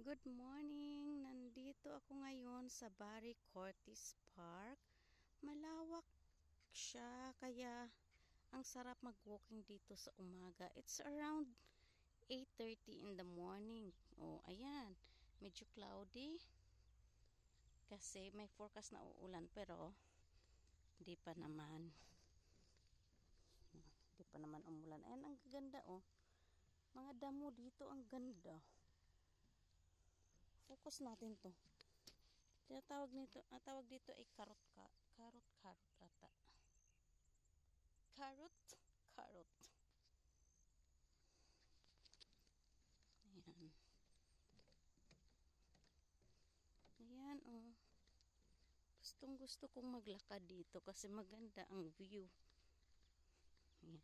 Good morning! Nandito ako ngayon sa Barry Curtis Park. Malawak siya kaya ang sarap mag-walking dito sa umaga. It's around 8:30 in the morning. Oh, ayan. Medyo cloudy kasi may forecast na uulan pero di pa naman. Di pa naman umulan. Ayan, ang ganda oh. Mga damo dito, ang ganda. Focus natin to. Tawag dito ay karot ata. Karot. Ayan. Ayan oh. Gusto kong maglakad dito kasi maganda ang view. Ayan.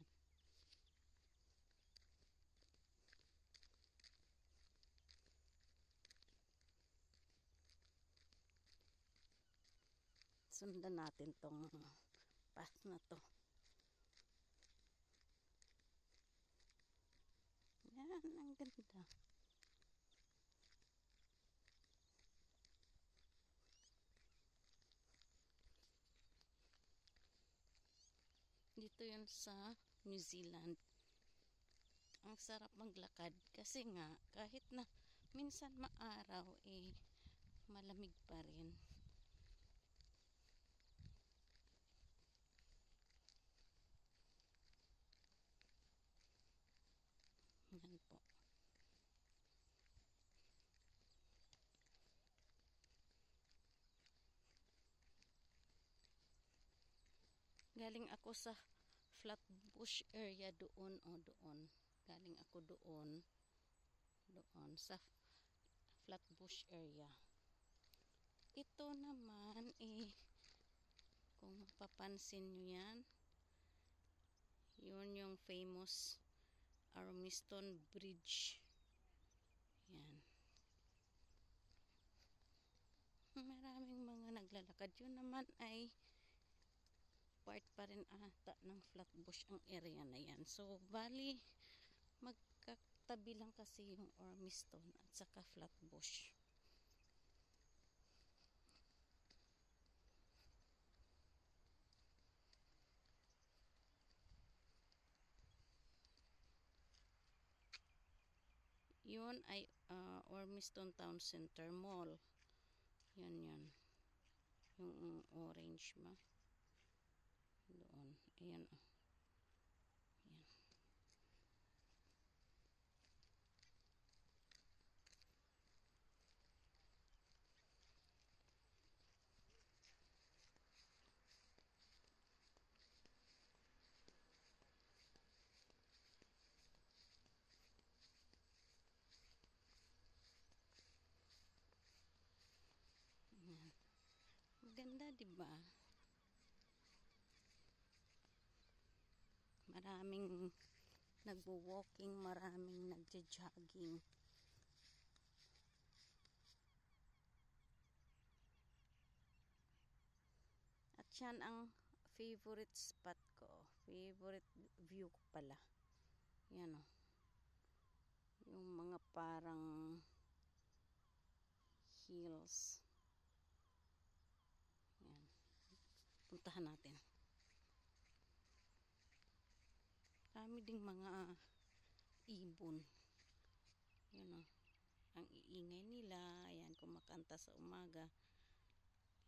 Sundan natin tong path na to. Yan, ang ganda. Dito yun sa New Zealand. Ang sarap maglakad kasi nga kahit na minsan maaraw malamig pa rin. Yan po. Galing ako sa Flatbush area doon doon. Galing ako doon sa Flatbush area. Ito naman kung mapapansin nyo yan, yun yung famous Ormiston Bridge. Yan. Maraming mga naglalakad. Yun naman ay part pa rin ata ng Flatbush ang area na yan. So, bali, magkatabi lang kasi yung Ormiston at saka Flatbush. Yun ay Ormiston Town Center Mall. Yan. Yung orange ma. Doon. Ayan oh. Ayan. Ayan. Maganda, diba? Maraming nagwo-walking, maraming nagja-jogging. At yan ang favorite spot ko. Favorite view ko pala. Yan o. Yung mga parang hills. Yan. Puntahan natin. Kami ding mga ibon. Yan o. Ang iingay nila. Ayan, kumakanta sa umaga.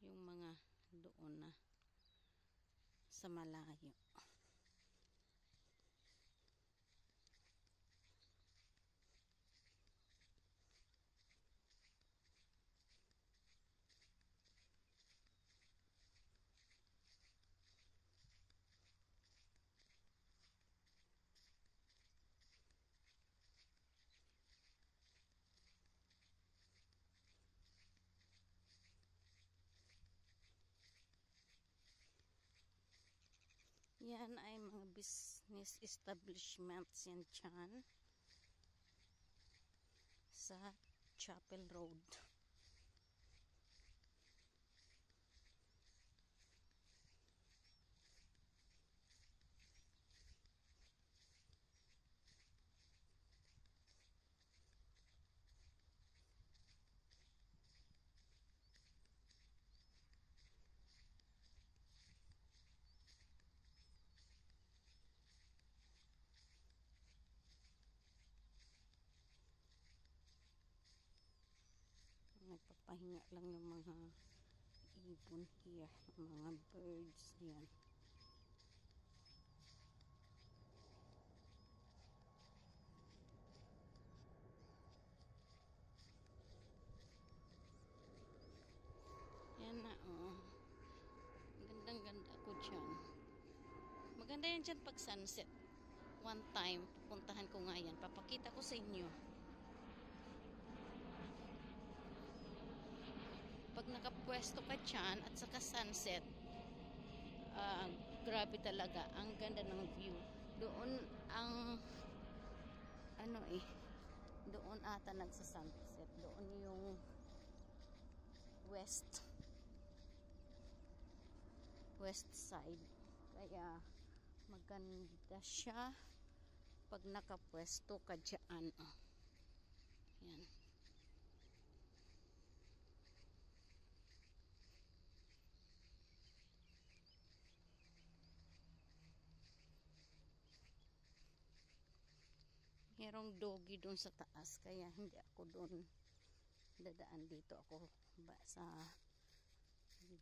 Yung mga doon na sa malayo. Yan ay mga business establishments yan dyan sa Chapel Road. nagpapahinga lang yung mga ibon here, mga birds. Yan. Yan na, oh. Gandang-ganda ko dyan. Maganda yan dyan pag sunset. One time, pupuntahan ko nga yan. Papakita ko sa inyo. Pag nakapwesto ka dyan at saka sunset, grabe talaga. Ang ganda ng view. Doon ang ano doon ata nagsa-sunset. Doon yung west side. Kaya maganda siya pag nakapwesto ka dyan. Oh. Yan. Merong doggy doon sa taas, kaya hindi ako doon dadaan. Dito ako sa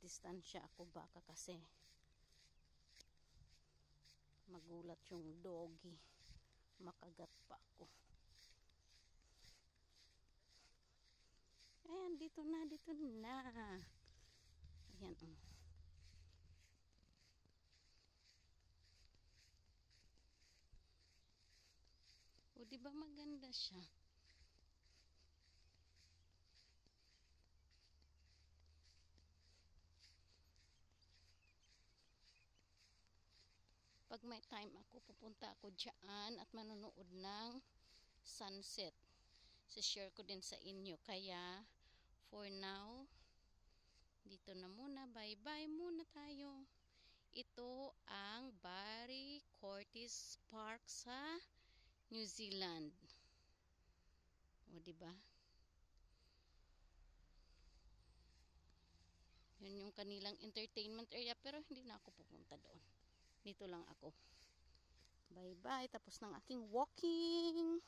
distansya ako baka kasi magulat yung doggy, makagat pa ako. Ayan, dito na. Ayan, oh. O, diba maganda siya? Pag may time ako, pupunta ako dyan at manonood ng sunset. Share ko din sa inyo. Kaya, for now, dito na muna. Bye-bye muna tayo. Ito ang Barry Curtis Park sa New Zealand. O, diba? Yun yung kanilang entertainment area, pero hindi na ako pupunta doon. Dito lang ako. Bye-bye. Tapos ng aking walking.